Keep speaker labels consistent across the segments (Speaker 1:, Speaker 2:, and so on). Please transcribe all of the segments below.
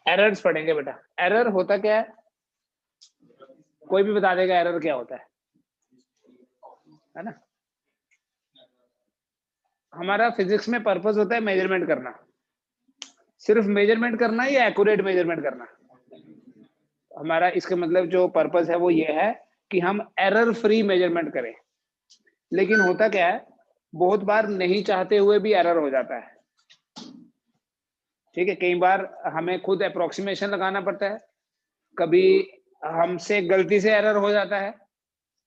Speaker 1: Errors पढ़ेंगे बेटा। Error होता क्या है, कोई भी बता देगा एरर क्या होता है ना। हमारा फिजिक्स में पर्पस होता है मेजरमेंट करना, सिर्फ मेजरमेंट करना या एक्यूरेट मेजरमेंट करना। हमारा इसका मतलब जो पर्पस है वो ये है कि हम एरर फ्री मेजरमेंट करें। लेकिन होता क्या है, बहुत बार नहीं चाहते हुए भी एरर हो जाता है। ठीक है, कई बार हमें खुद अप्रोक्सीमेशन लगाना पड़ता है, कभी हमसे गलती से एरर हो जाता है,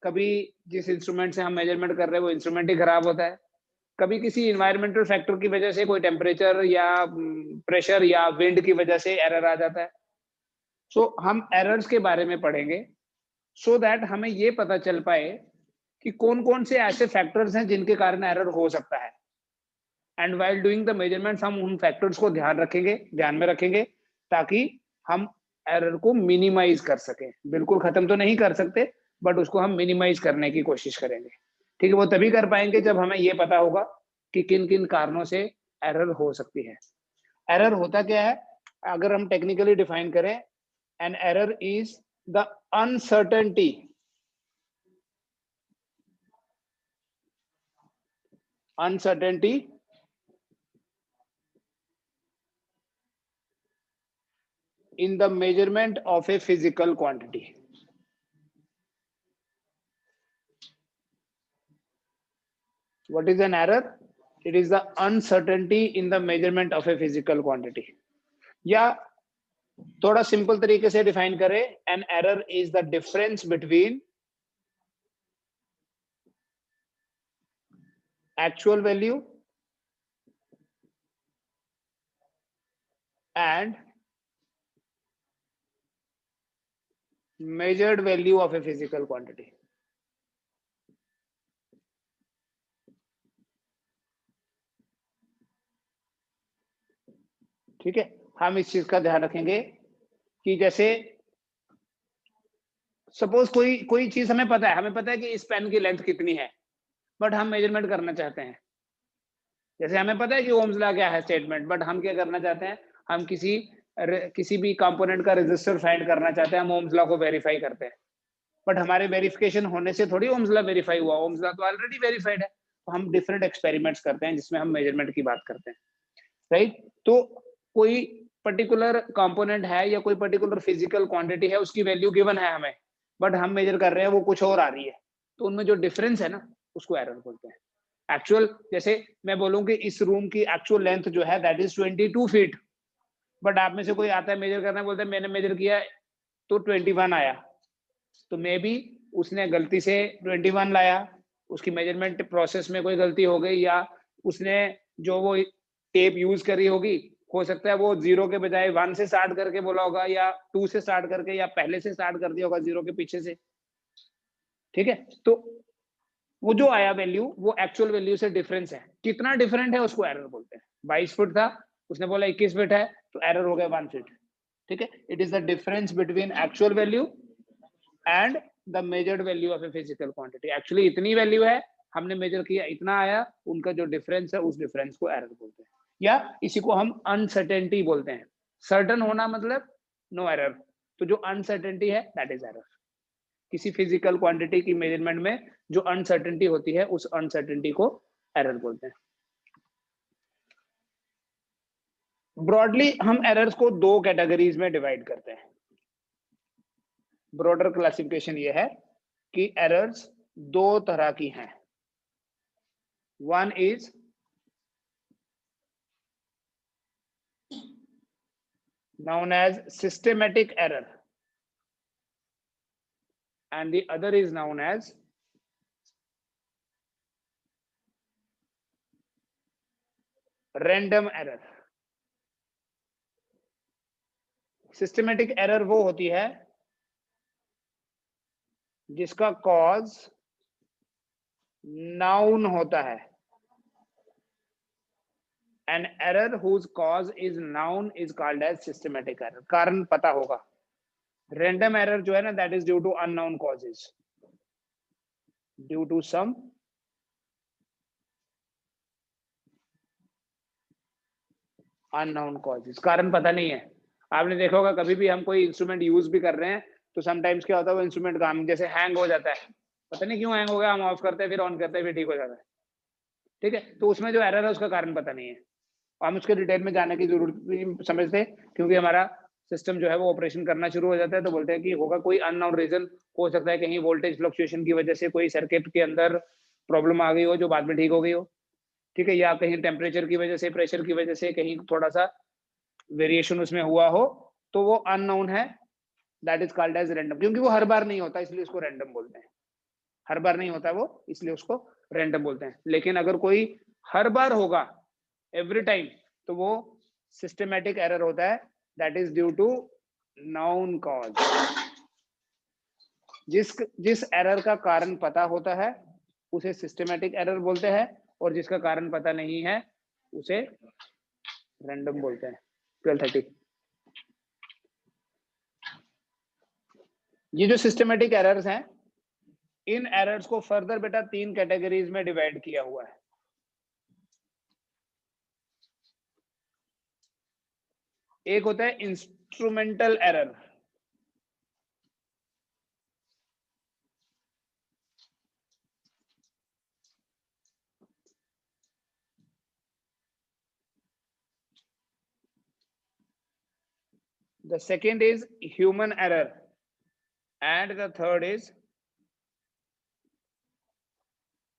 Speaker 1: कभी जिस इंस्ट्रूमेंट से हम मेजरमेंट कर रहे हैं वो इंस्ट्रूमेंट ही खराब होता है, कभी किसी इन्वायरमेंटल फैक्टर की वजह से, कोई टेम्परेचर या प्रेशर या विंड की वजह से एरर आ जाता है। सो हम एरर्स के बारे में पढ़ेंगे सो दैट हमें ये पता चल पाए कि कौन कौन से ऐसे फैक्टर्स हैं जिनके कारण एरर हो सकता है। And while doing the measurements हम उन फैक्टर्स को ध्यान में रखेंगे ताकि हम एरर को मिनिमाइज कर सकें। बिल्कुल खत्म तो नहीं कर सकते, बट उसको हम मिनिमाइज करने की कोशिश करेंगे। ठीक है, वो तभी कर पाएंगे जब हमें ये पता होगा कि किन किन कारणों से एरर हो सकती है। एरर होता क्या है, अगर हम टेक्निकली डिफाइन करें, an error is the uncertainty in the measurement of a physical quantity. What is an error? It is the uncertainty in the measurement of a physical quantity. या थोड़ा सिंपल तरीके से डिफाइन करें, an error is the difference between actual value and measured value of a physical quantity. ठीक है, हम इस चीज का ध्यान रखेंगे कि जैसे सपोज कोई चीज हमें पता है कि इस पेन की लेंथ कितनी है, बट हम मेजरमेंट करना चाहते हैं। जैसे हमें पता है कि ओम्स लॉ क्या है स्टेटमेंट, बट हम क्या करना चाहते हैं, हम किसी भी कंपोनेंट का रेजिस्टर फाइंड करना चाहते हैं, हम ओम्स लॉ को वेरीफाई करते हैं। बट हमारे वेरिफिकेशन होने से थोड़ी ओम्स लॉ वेरीफाई हुआ, ओम्स लॉ तो ऑलरेडी वेरीफाइड है। तो हम डिफरेंट एक्सपेरिमेंट्स करते हैं जिसमें हम मेजरमेंट की बात करते हैं, राइट। तो कोई पर्टिकुलर कंपोनेंट है या कोई पर्टिकुलर फिजिकल क्वांटिटी है, उसकी वैल्यू गिवन है हमें, बट हम मेजर कर रहे हैं वो कुछ और आ रही है, तो उनमें जो डिफरेंस है ना, उसको एरर बोलते हैं। एक्चुअल, जैसे मैं बोलूं कि इस रूम की एक्चुअल लेंथ जो है दैट इज 22 फीट, बट आप में से कोई आता है मेजर करना, बोलता है मैंने मेजर किया तो 21 आया, तो मे बी उसने गलती से 21 लाया, उसकी मेजरमेंट प्रोसेस में कोई गलती हो गई, या उसने जो वो टेप यूज करी होगी, हो सकता है वो 0 के बजाय 1 से स्टार्ट करके बोला होगा, या 2 से स्टार्ट करके, या पहले से स्टार्ट कर दिया होगा 0 के पीछे से। ठीक है, तो वो जो आया वैल्यू वो एक्चुअल वैल्यू से डिफरेंस है, कितना डिफरेंट है उसको एरर बोलते हैं। 22 फुट था, उसने बोला 21 फीट है, तो एरर हो गया 1 फीट। ठीक है, it is the difference between actual value and the measured value of a physical quantity. Actually इतनी वैल्यू है, हमने मेजर किया इतना आया, उनका जो डिफरेंस है उस डिफरेंस को एरर बोलते हैं, या इसी को हम अनसर्टेनिटी बोलते हैं। सर्टन होना मतलब नो एरर, तो जो अनसर्टेनिटी है दैट इज एरर। किसी फिजिकल क्वांटिटी की मेजरमेंट में जो अनसर्टेनिटी होती है, उस अनसर्टेनिटी को एरर बोलते हैं। ब्रॉडली हम एरर्स को 2 कैटेगरीज में डिवाइड करते हैं। ब्रॉडर क्लासिफिकेशन ये है कि एरर्स 2 तरह की हैं। One is known as systematic error and the other is known as random error। Systematic error वो होती है जिसका कॉज नाउन होता है। An error whose cause is known is called as systematic error। कारण पता होगा, रैंडम एरर जो है ना, that is due to unknown causes, due to some unknown causes, कारण पता नहीं है। आपने देखा होगा कभी भी हम कोई इंस्ट्रूमेंट यूज भी कर रहे हैं तो समटाइम्स क्या होता है, वो इंस्ट्रूमेंट काम जैसे हैंग हो जाता है, पता नहीं क्यों हैंग हो गया, हम ऑफ करते हैं फिर ऑन करते हैं फिर ठीक हो जाता है, ठीक है। तो उसमें जो एरर है उसका कारण पता नहीं है, हम उसके डिटेल में जाने की जरूरत नहीं समझते, क्योंकि हमारा सिस्टम जो है वो ऑपरेशन करना शुरू हो जाता है, तो बोलते हैं कि होगा कोई अननोन रीजन, हो सकता है कहीं वोल्टेज फ्लक्चुएशन की वजह से कोई सर्किट के अंदर प्रॉब्लम आ गई हो जो बाद में ठीक हो गई हो, ठीक है, या कहीं टेम्परेचर की वजह से, प्रेशर की वजह से कहीं थोड़ा सा वेरिएशन उसमें हुआ हो, तो वो अननोन है, that is called as random, क्योंकि वो हर बार नहीं होता इसलिए उसको रैंडम बोलते हैं, हर बार नहीं होता वो इसलिए उसको रैंडम बोलते हैं। लेकिन अगर कोई हर बार होगा एवरी टाइम तो वो सिस्टमैटिक एरर होता है, that is due to known cause. जिस एरर का कारण पता होता है उसे सिस्टमैटिक एरर बोलते हैं, और जिसका कारण पता नहीं है उसे रैंडम बोलते हैं। 1230, ये जो सिस्टमैटिक एरर्स हैं, इन एरर्स को फर्दर बेटा 3 कैटेगरीज में डिवाइड किया हुआ है। एक होता है instrumental error, the second is human error, and the third is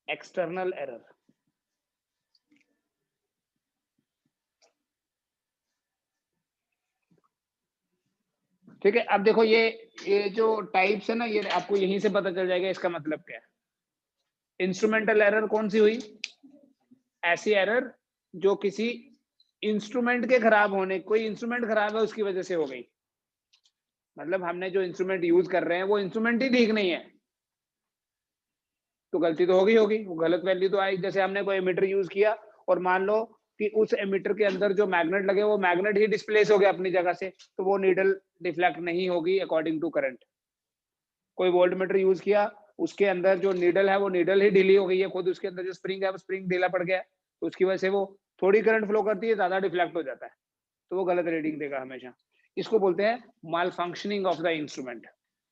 Speaker 1: external error। ठीक है, अब देखो ये जो टाइप्स है ना, ये आपको यहीं से पता चल जाएगा इसका मतलब क्या है। इंस्ट्रूमेंटल एरर कौन सी हुई? ऐसी एरर जो किसी इंस्ट्रूमेंट के खराब होने, कोई इंस्ट्रूमेंट खराब है उसकी वजह से हो गई, मतलब हमने जो इंस्ट्रूमेंट यूज कर रहे हैं वो इंस्ट्रूमेंट ही ठीक नहीं है, तो गलती तो होगी, वो गलत वैल्यू तो आई। जैसे हमने कोई एमिटर यूज किया और मान लो कि उस एमिटर के अंदर जो मैग्नेट लगे वो मैग्नेट ही डिस्प्लेस हो गया अपनी जगह से, तो वो नीडल डिफ्लेक्ट नहीं होगी अकॉर्डिंग टू करंट। कोई वोल्टमीटर यूज किया, उसके अंदर जो नीडल है वो नीडल ही ढीली हो गई है, खुद उसके अंदर जो स्प्रिंग है वो स्प्रिंग ढीला पड़ गया है, तो उसकी वजह से वो थोड़ी करंट फ्लो करती है, ज्यादा डिफ्लेक्ट हो जाता है, तो वो गलत रीडिंग देगा हमेशा। इसको बोलते हैं malfunctioning of the instrument.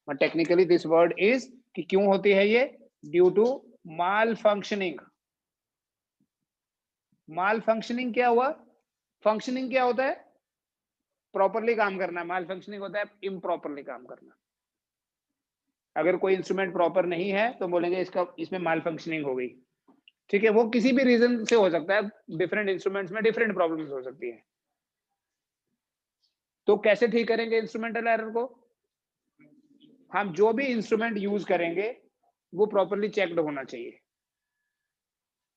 Speaker 1: Technically this word is कि क्यों होती है ये, due to malfunctioning. Malfunctioning क्या हुआ? फंक्शनिंग क्या होता है? प्रॉपरली काम करना। माल फंक्शनिंग होता है इम्प्रॉपरली काम करना। अगर कोई इंस्ट्रूमेंट प्रॉपर नहीं है तो बोलेंगे इसका इसमें माल फंक्शनिंग हो गई, ठीक है। वो किसी भी रीजन से हो सकता है, डिफरेंट इंस्ट्रूमेंट्स में डिफरेंट प्रॉब्लम्स हो सकती है। तो कैसे ठीक करेंगे इंस्ट्रूमेंटल एरर को? हम जो भी इंस्ट्रूमेंट यूज करेंगे वो प्रॉपरली चेक्ड होना चाहिए,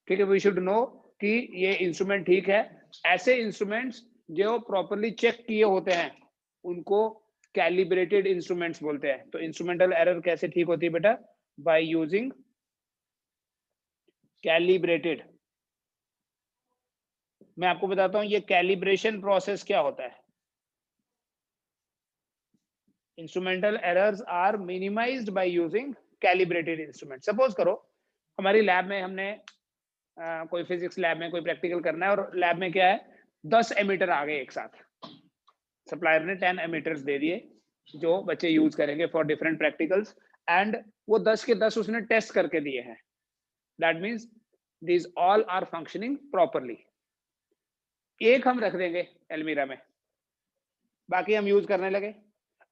Speaker 1: ठीक है। वी शुड नो कि ये इंस्ट्रूमेंट ठीक है। ऐसे इंस्ट्रूमेंट्स जो प्रॉपरली चेक किए होते हैं उनको कैलिब्रेटेड इंस्ट्रूमेंट्स बोलते हैं। तो इंस्ट्रूमेंटल एरर कैसे ठीक होती है बेटा? Bye using calibrated. मैं आपको बताता हूं ये कैलिब्रेशन प्रोसेस क्या होता है। Instrumental errors are minimized by using calibrated instrument. Suppose करो हमारी लैब में हमने कोई फिजिक्स लैब में कोई प्रैक्टिकल करना है, और लैब में क्या है, 10 एमीटर आ गए एक साथ। सप्लायर ने 10 एमीटर्स दे दिए जो बच्चे यूज करेंगे फॉर डिफरेंट प्रैक्टिकल्स, एंड वो 10 के 10 उसने टेस्ट करके दिए हैं। That means these all are functioning properly. एक हम रख देंगे एलमीरा में, बाकी हम यूज करने लगे।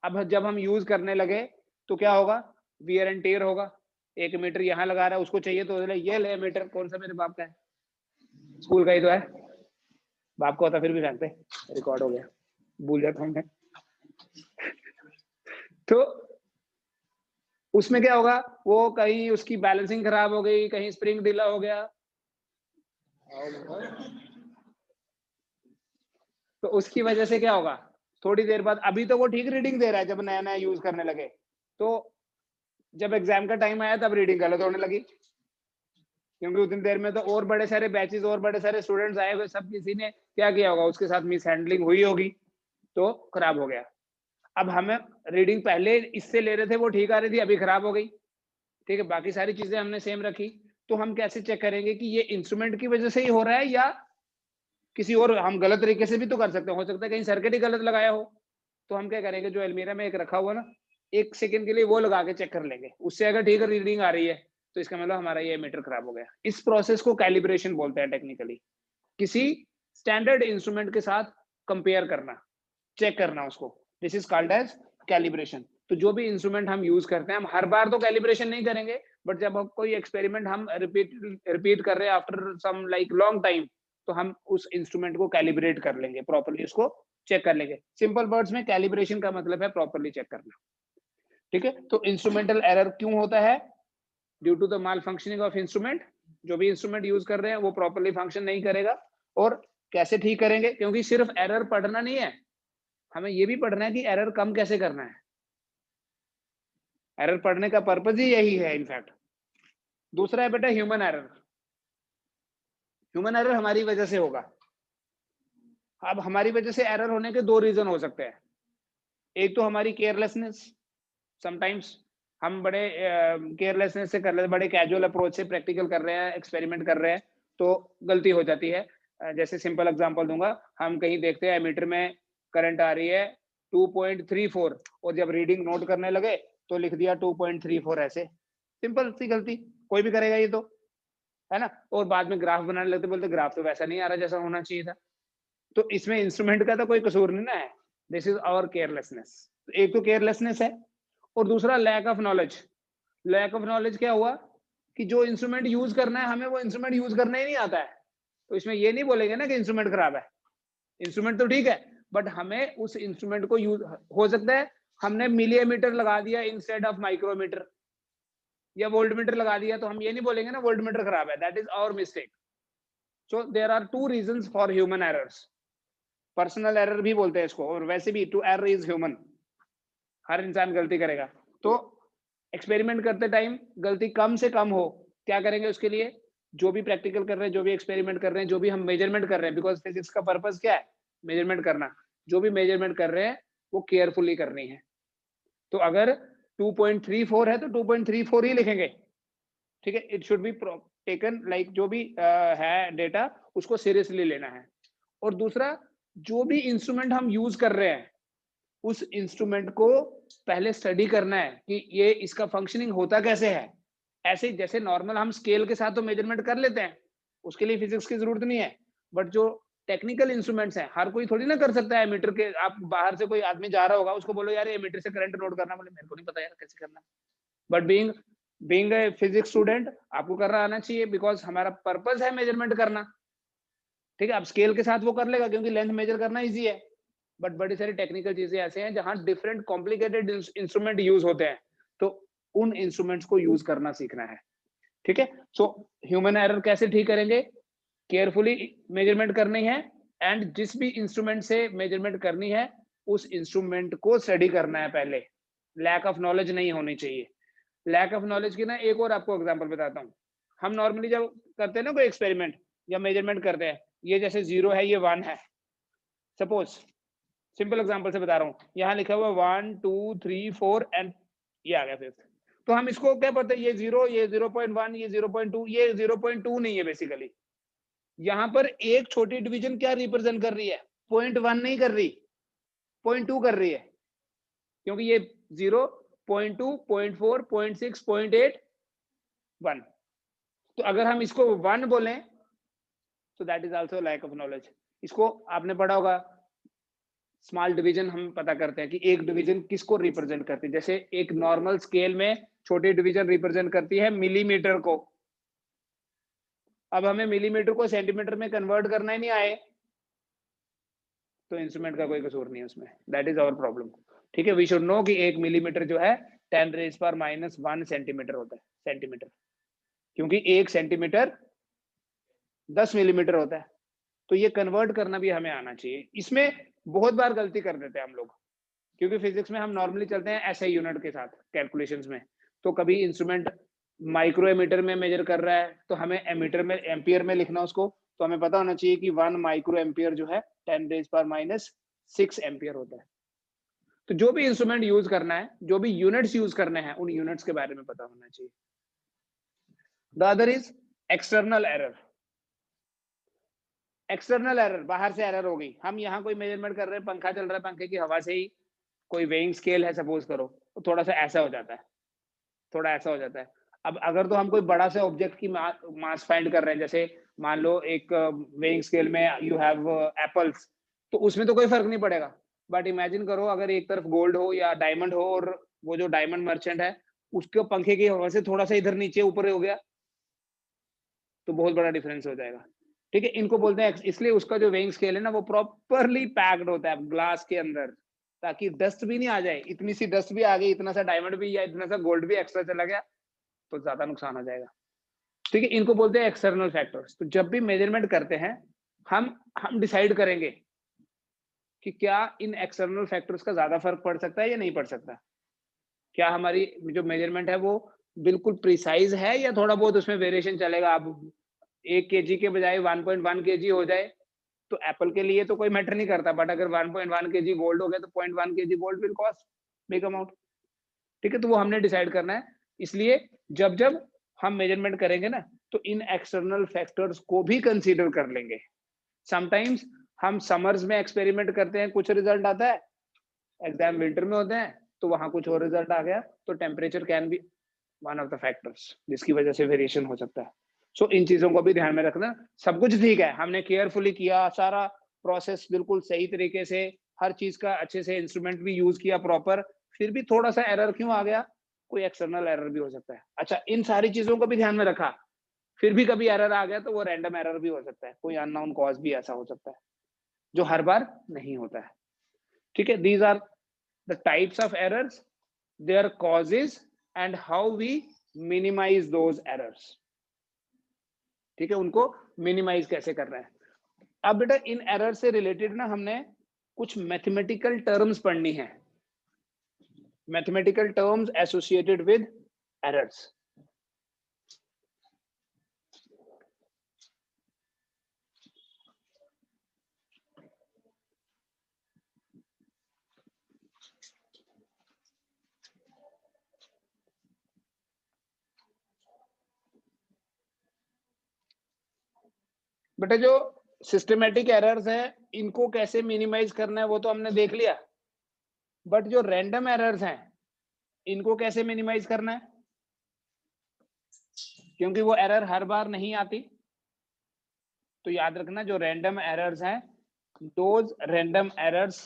Speaker 1: अब जब हम यूज करने लगे तो क्या होगा? वियर एंड टेयर होगा। एक मीटर यहाँ लगा रहा है, उसको चाहिए तो ये ले मीटर, कौन सा मेरे बाप का है, स्कूल का ही तो है, बाप को होता फिर भी फेंकते, रिकॉर्ड हो गया, भूल जाता हूँ मैं। तो उसमें क्या होगा, वो कहीं उसकी बैलेंसिंग खराब हो गई, कहीं स्प्रिंग ढीला हो गया, तो उसकी वजह से क्या होगा, थोड़ी देर बाद, अभी तो वो ठीक रीडिंग दे रहा है जब नया नया यूज करने लगे, तो जब एग्जाम का टाइम आया तब रीडिंग गलत होने लगी, क्योंकि उतनी देर में तो और बड़े सारे बैचेस और बड़े सारे स्टूडेंट्स आए हुए, सब किसी ने क्या किया होगा, उसके साथ मिस हैंडलिंग हुई होगी, तो खराब हो गया। अब हमें रीडिंग पहले इससे ले रहे थे, वो ठीक आ रही थी, अभी खराब हो गई, ठीक है, बाकी सारी चीजें हमने सेम रखी, तो हम कैसे चेक करेंगे कि ये इंस्ट्रूमेंट की वजह से ही हो रहा है या किसी और, हम गलत तरीके से भी तो कर सकते हैं, हो सकता है कहीं सर्किट ही गलत लगाया हो। तो हम क्या करेंगे, जो अलमीरा में एक रखा हुआ ना, 1 सेकंड के लिए वो लगा के चेक कर लेंगे, उससे अगर ठीक रीडिंग आ रही है तो इसका मतलब हमारा ये मीटर खराब हो गया। इस प्रोसेस को कैलिब्रेशन बोलते हैं टेक्निकली, किसी स्टैंडर्ड इंस्ट्रूमेंट के साथ कंपेयर करना, चेक करना उसको, this is called as calibration. तो जो भी इंस्ट्रूमेंट हम यूज करते हैं, हम हर बार तो कैलिब्रेशन नहीं करेंगे, बट जब हम कोई एक्सपेरिमेंट हम रिपीट कर रहे हैं after some like long time, तो हम उस इंस्ट्रूमेंट को कैलिब्रेट कर लेंगे, प्रॉपर्ली उसको चेक कर लेंगे। सिंपल वर्ड्स में कैलिब्रेशन का मतलब है प्रॉपर्ली चेक करना, ठीक है। तो इंस्ट्रूमेंटल एरर क्यों होता है? Due to the malfunctioning of instrument, जो भी इंस्ट्रूमेंट यूज कर रहे हैं वो प्रॉपर्ली फंक्शन नहीं करेगा। और कैसे ठीक करेंगे? क्योंकि सिर्फ एरर पढ़ना नहीं है, हमें ये भी पढ़ना है कि एरर कम कैसे करना है। एरर पढ़ने का पर्पज ही यही है इनफैक्ट। दूसरा है बेटा ह्यूमन एरर। ह्यूमन एरर हमारी वजह से होगा। अब हमारी वजह से एरर होने के 2 रीजन हो सकते हैं। एक तो हमारी केयरलेसनेस, समटाइम्स हम बड़े केयरलेसनेस से कर रहे हैं, बड़े कैजुअल अप्रोच से प्रैक्टिकल कर रहे हैं, एक्सपेरिमेंट कर रहे हैं, तो गलती हो जाती है। जैसे सिंपल एग्जांपल दूंगा, हम कहीं देखते हैं एमीटर में करंट आ रही है 2.34 और जब रीडिंग नोट करने लगे तो लिख दिया 2.34 ऐसे। सिंपल सी गलती, कोई भी करेगा ये तो, है ना। और बाद में ग्राफ बनाने लगते, बोलते ग्राफ तो वैसा नहीं आ रहा जैसा होना चाहिए था। तो इसमें इंस्ट्रूमेंट का तो कोई कसूर नहीं ना है, दिस इज आवर केयरलेसनेस। एक तो केयरलेसनेस है, और दूसरा lack of knowledge. Lack of knowledge क्या हुआ कि जो इंस्ट्रूमेंट यूज करना है हमें, वो इंस्ट्रूमेंट यूज करना ही नहीं आता है। तो इसमें ये नहीं बोलेंगे ना कि इंस्ट्रूमेंट खराब है, इंस्ट्रूमेंट तो ठीक है, बट हमें उस इंस्ट्रूमेंट को यूज, हो सकता है हमने मिलीमीटर लगा दिया इंस्टेड ऑफ माइक्रोमीटर, या वोल्टमीटर लगा दिया, तो हम ये नहीं बोलेंगे ना वोल्टमीटर खराब है, that is our mistake. So there are 2 reasons for human errors. Personal error भी बोलते हैं इसको, और वैसे भी टू एरर इज ह्यूमन, हर इंसान गलती करेगा। तो एक्सपेरिमेंट करते टाइम गलती कम से कम हो, क्या करेंगे उसके लिए? जो भी प्रैक्टिकल कर रहे हैं, जो भी एक्सपेरिमेंट कर रहे हैं, जो भी हम मेजरमेंट कर रहे हैं, बिकॉज फिजिक्स का पर्पस क्या है? मेजरमेंट करना। जो भी मेजरमेंट कर रहे हैं वो केयरफुली करनी है। तो अगर 2.34 है तो 2.34 ही लिखेंगे, ठीक है। It should be taken like, जो भी है डेटा उसको सीरियसली लेना है। और दूसरा, जो भी इंस्ट्रूमेंट हम यूज कर रहे हैं उस इंस्ट्रूमेंट को पहले स्टडी करना है कि ये इसका फंक्शनिंग होता कैसे है। ऐसे जैसे नॉर्मल हम स्केल के साथ तो मेजरमेंट कर लेते हैं, उसके लिए फिजिक्स की जरूरत नहीं है, बट जो टेक्निकल इंस्ट्रूमेंट्स हैं हर कोई थोड़ी ना कर सकता है। मीटर के, आप बाहर से कोई आदमी जा रहा होगा, उसको बोलो यार ये मीटर से करंट नोट करना, बोले मेरे को नहीं पता यार कैसे करना। But being being a physics student आपको करना आना चाहिए, बिकॉज हमारा पर्पस है मेजरमेंट करना, ठीक है। अब स्केल के साथ वो कर लेगा क्योंकि लेंथ मेजर करना इजी है, बट बड़ी सारी टेक्निकल चीजें ऐसे हैं जहां डिफरेंट कॉम्प्लिकेटेड इंस्ट्रूमेंट यूज होते हैं, तो उन इंस्ट्रूमेंट्स को यूज करना सीखना है, ठीक है। सो ह्यूमन एरर कैसे ठीक करेंगे? केयरफुली मेजरमेंट करनी है, एंड जिस भी इंस्ट्रूमेंट से मेजरमेंट करनी है उस इंस्ट्रूमेंट को स्टडी करना है पहले। लैक ऑफ नॉलेज नहीं होनी चाहिए। लैक ऑफ नॉलेज की ना एक और आपको एग्जांपल बताता हूँ। हम नॉर्मली जब करते हैं ना कोई एक्सपेरिमेंट या मेजरमेंट करते हैं, ये जैसे 0 है, ये 1 है, सपोज सिंपल एग्जांपल से बता रहा हूँ, यहाँ लिखा हुआ 1 2 3 4 एंड ये आ गया 5th। तो हम इसको क्या पता है, ये 0, ये 0.1, ये 0.2, ये 0.2 नहीं है बेसिकली। यहाँ पर एक छोटी डिवीजन क्या रिप्रेजेंट कर रही है? 0.1 नहीं कर रही, 0.2 कर रही है, क्योंकि ये 0, 0.2, 0.4, 0.6, 0.8, 1। तो अगर हम इसको 1 बोलें तो that is also lack of knowledge. इसको आपने पढ़ा होगा, स्मॉल डिवीजन हम पता करते हैं कि एक डिवीजन किसको रिप्रेजेंट करती है। जैसे एक नॉर्मल स्केल में छोटी डिवीजन रिप्रेजेंट करती है मिलीमीटर को। अब हमें मिलीमीटर को सेंटीमीटर में कन्वर्ट करना ही नहीं आए तो इंस्ट्रूमेंट का कोई कसूर नहीं है उसमें, दैट इज आवर प्रॉब्लम, ठीक है। वी शुड नो कि 1 मिलीमीटर जो है 10⁻⁻1 सेंटीमीटर होता है, सेंटीमीटर, क्योंकि 1 सेंटीमीटर 10 मिलीमीटर होता है। तो ये कन्वर्ट करना भी हमें आना चाहिए। इसमें बहुत बार गलती कर देते हैं हम लोग, क्योंकि फिजिक्स में हम नॉर्मली चलते हैं ऐसे यूनिट के साथ कैलकुलेशंस में। तो कभी इंस्ट्रूमेंट माइक्रो एमीटर में मेजर कर रहा है तो हमें एमीटर में, एम्पियर में लिखना उसको, तो हमें पता होना चाहिए कि 1 माइक्रो एम्पियर जो है 10⁻⁻6 एम्पियर होता है। तो जो भी इंस्ट्रूमेंट यूज करना है, जो भी यूनिट्स यूज करने हैं, उन यूनिट्स के बारे में पता होना चाहिए। The other is external error. External error, बाहर से एरर हो गई। हम यहाँ कोई मेजरमेंट कर रहे हैं, पंखा चल रहा है, पंखे की हवा से ही कोई वेइंग स्केल है सपोज करो, तो थोड़ा सा ऐसा हो जाता है, थोड़ा ऐसा हो जाता है। अब अगर तो हम कोई बड़ा से ऑब्जेक्ट की मास फाइंड कर रहे हैं, जैसे मान लो एक वेइंग स्केल में यू हैव एप्पल्स, तो उसमें तो कोई फर्क नहीं पड़ेगा। बट इमेजिन करो अगर एक तरफ गोल्ड हो या डायमंड हो, और वो जो डायमंड मर्चेंट है उसके पंखे की हवा से थोड़ा सा इधर नीचे ऊपर हो गया, तो बहुत बड़ा डिफरेंस हो जाएगा। ठीक है, इनको बोलते हैं, इसलिए उसका जो वेइंग स्केल है ना, वो प्रॉपरली पैक्ड होता है ग्लास के अंदर, ताकि डस्ट भी नहीं आ जाए। इतनी सी डस्ट भी आ गई, इतना सा डायमंड भी या इतना सा गोल्ड भी एक्स्ट्रा चला गया, तो ज्यादा नुकसान हो जाएगा। ठीक है, इनको बोलते हैं एक्सटर्नल फैक्टर्स। तो जब भी मेजरमेंट करते हैं, हम डिसाइड करेंगे कि क्या इन एक्सटर्नल फैक्टर्स का ज्यादा फर्क पड़ सकता है या नहीं पड़ सकता। क्या हमारी जो मेजरमेंट है वो बिल्कुल प्रिसाइज है, या थोड़ा बहुत उसमें वेरिएशन चलेगा। अब 1 केजी के बजाय 1.1 केजी हो जाए, तो एप्पल के लिए तो कोई मैटर नहीं करता, बट अगर 1.1 केजी गोल्ड हो गया, तो 0.1 KG gold will cost big amount. ठीक है, तो वो हमने डिसाइड करना है। इसलिए जब जब हम मेजरमेंट करेंगे ना, तो इन एक्सटर्नल फैक्टर्स को भी कंसीडर कर लेंगे। समटाइम्स हम समर्स में एक्सपेरिमेंट करते हैं, कुछ रिजल्ट आता है, एग्जाम विंटर में होते हैं तो वहां कुछ और रिजल्ट आ गया, तो temperature can be one of the factors जिसकी वजह से वेरिएशन हो सकता है। सो इन चीजों को भी ध्यान में रखना। सब कुछ ठीक है, हमने केयरफुली किया, सारा प्रोसेस बिल्कुल सही तरीके से, हर चीज का अच्छे से इंस्ट्रूमेंट भी यूज किया प्रॉपर, फिर भी थोड़ा सा एरर क्यों आ गया, कोई एक्सटर्नल एरर भी हो सकता है। अच्छा, इन सारी चीजों को भी ध्यान में रखा, फिर भी कभी एरर आ गया तो वो रैंडम एरर भी हो सकता है, कोई अननोन कॉज भी ऐसा हो सकता है जो हर बार नहीं होता है। ठीक है, these are the types of errors, their causes and how we minimize those errors. ठीक है, उनको मिनिमाइज कैसे कर रहे हैं। अब बेटा इन एरर से रिलेटेड ना हमने कुछ मैथमेटिकल टर्म्स पढ़नी है, mathematical terms associated with errors. बेटा जो सिस्टमेटिक एरर्स है, इनको कैसे मिनिमाइज करना है वो तो हमने देख लिया, बट जो रैंडम एरर्स हैं इनको कैसे मिनिमाइज करना है, क्योंकि वो एरर हर बार नहीं आती। तो याद रखना, जो रैंडम एरर्स हैं, those random errors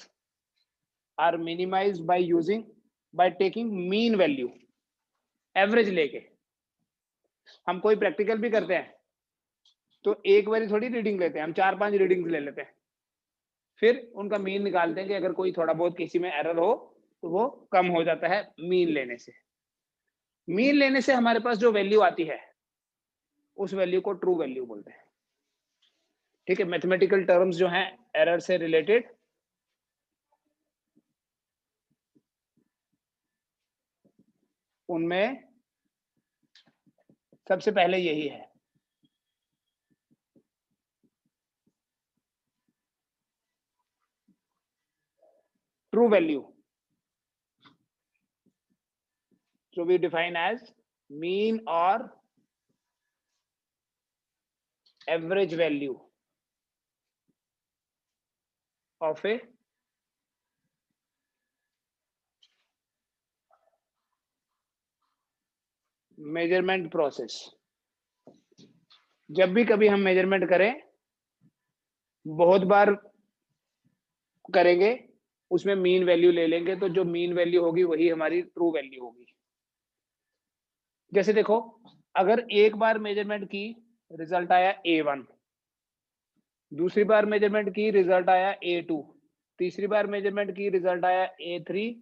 Speaker 1: are minimized by taking mean value, average लेके। हम कोई प्रैक्टिकल भी करते हैं तो एक बारी थोड़ी रीडिंग लेते हैं, हम 4-5 रीडिंग्स ले लेते हैं, फिर उनका मीन निकालते हैं कि अगर कोई थोड़ा बहुत किसी में एरर हो तो वो कम हो जाता है मीन लेने से। मीन लेने से हमारे पास जो वैल्यू आती है, उस वैल्यू को ट्रू वैल्यू बोलते हैं। ठीक है, मैथमेटिकल टर्म्स जो हैं एरर से रिलेटेड, उनमें सबसे पहले यही है, ट्रू वैल्यू, जो वी डिफाइन एज मीन और average value of A measurement process. जब भी कभी हम मेजरमेंट करें, बहुत बार करेंगे, उसमें मीन वैल्यू ले लेंगे, तो जो मीन वैल्यू होगी वही हमारी ट्रू वैल्यू होगी। जैसे देखो, अगर एक बार मेजरमेंट की, रिजल्ट आया A1, दूसरी बार मेजरमेंट की, रिजल्ट आया A2, तीसरी बार मेजरमेंट की, रिजल्ट आया A3,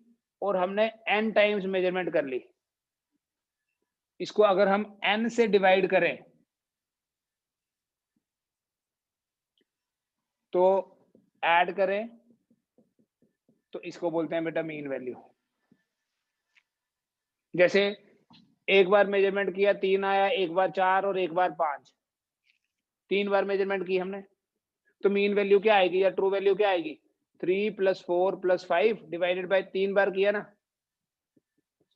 Speaker 1: और हमने n टाइम्स मेजरमेंट कर ली, इसको अगर हम n से डिवाइड करें तो ऐड करें, तो इसको बोलते हैं बेटा मीन वैल्यू। जैसे एक बार मेजरमेंट किया 3 आया, एक बार 4 और एक बार 5, 3 बार मेजरमेंट की हमने, तो मीन वैल्यू क्या आएगी या ट्रू वैल्यू क्या आएगी, 3 + 4 + 5 डिवाइडेड बाय 3 बार किया ना,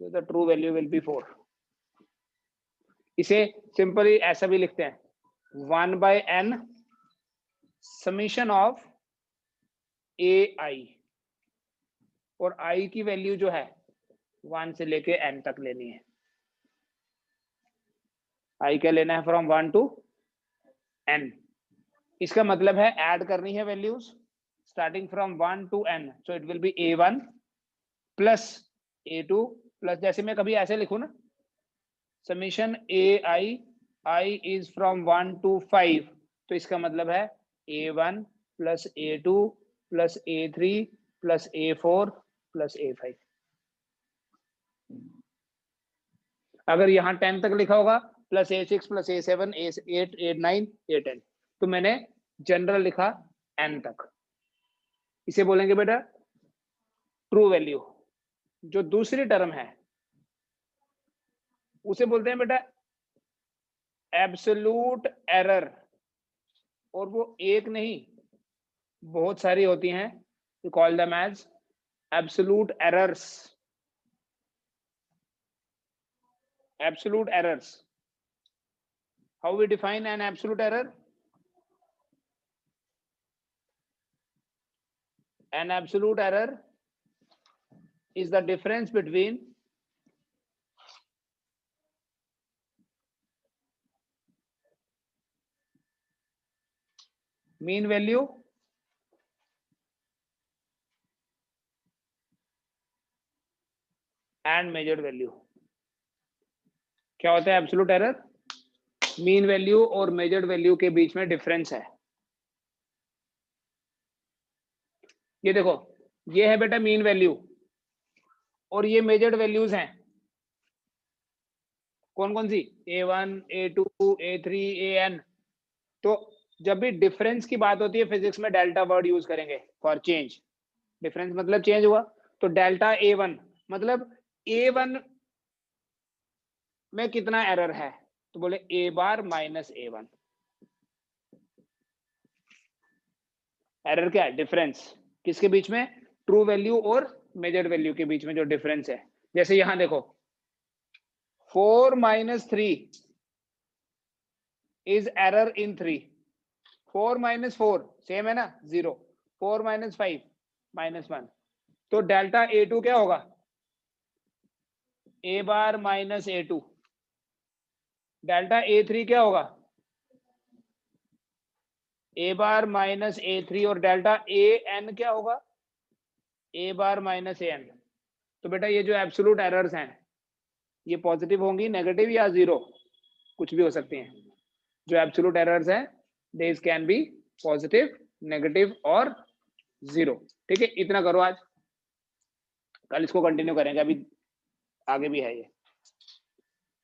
Speaker 1: so the true value will be 4। इसे सिंपली ऐसा भी लिखते हैं, 1/n समीशन ऑफ ai, और i की वैल्यू जो है 1 से लेके n तक लेनी है। i क्या लेना है, फ्रॉम 1 to n। इसका मतलब है ऐड करनी है values starting from 1 to n, so it will be a1 plus a2 plus, जैसे मैं कभी ऐसे लिखूं ना, summation ai, i is from 1 to 5, तो इसका मतलब है a1 plus a2 plus a3 plus a4 plus a5। अगर यहाँ 10 तक लिखा होगा plus a6 plus a7 a8 a9 a10, तो मैंने जनरल लिखा n तक। इसे बोलेंगे बेटा ट्रू वैल्यू। जो दूसरी टर्म है उसे बोलते हैं बेटा एब्सोल्यूट एरर, और वो एक नहीं बहुत सारी होती हैं, we call them as absolute errors. Absolute errors. How we define an absolute error? An absolute error is the difference between mean value and measured value। क्या होता है एब्सोल्यूट एरर? मीन वैल्यू और मेजर्ड वैल्यू के बीच में difference है। ये देखो, ये है बेटा मीन वैल्यू और ये मेजर्ड वैल्यूज हैं। कौन कौन सी? a1 a2 a3 an। तो जब भी डिफरेंस की बात होती है फिजिक्स में डेल्टा वर्ड यूज करेंगे फॉर चेंज। डिफरेंस मतलब चेंज हुआ, तो डेल्टा a1 मतलब a1 में कितना एरर है, तो बोले a bar minus a1। Error क्या है? डिफरेंस। किसके बीच में? ट्रू वैल्यू और मेजर्ड वैल्यू के बीच में जो डिफरेंस है। जैसे यहां देखो 4 - 3 इज एरर इन 3। 4 - 4 सेम है ना, 0। 4 - 5 -1। तो डेल्टा a2 क्या होगा? a bar minus a2। Delta a3 क्या होगा? a bar minus a3। और डेल्टा an क्या होगा? a bar minus an। तो बेटा ये जो एब्सोल्यूट एरर्स हैं ये पॉजिटिव होंगी, नेगेटिव या जीरो, कुछ भी हो सकती हैं। जो एब्सोल्यूट एरर्स हैं this can be positive, negative और जीरो। ठीक है, इतना करो आज, कल इसको कंटिन्यू करेंगे, अभी आगे भी है ये।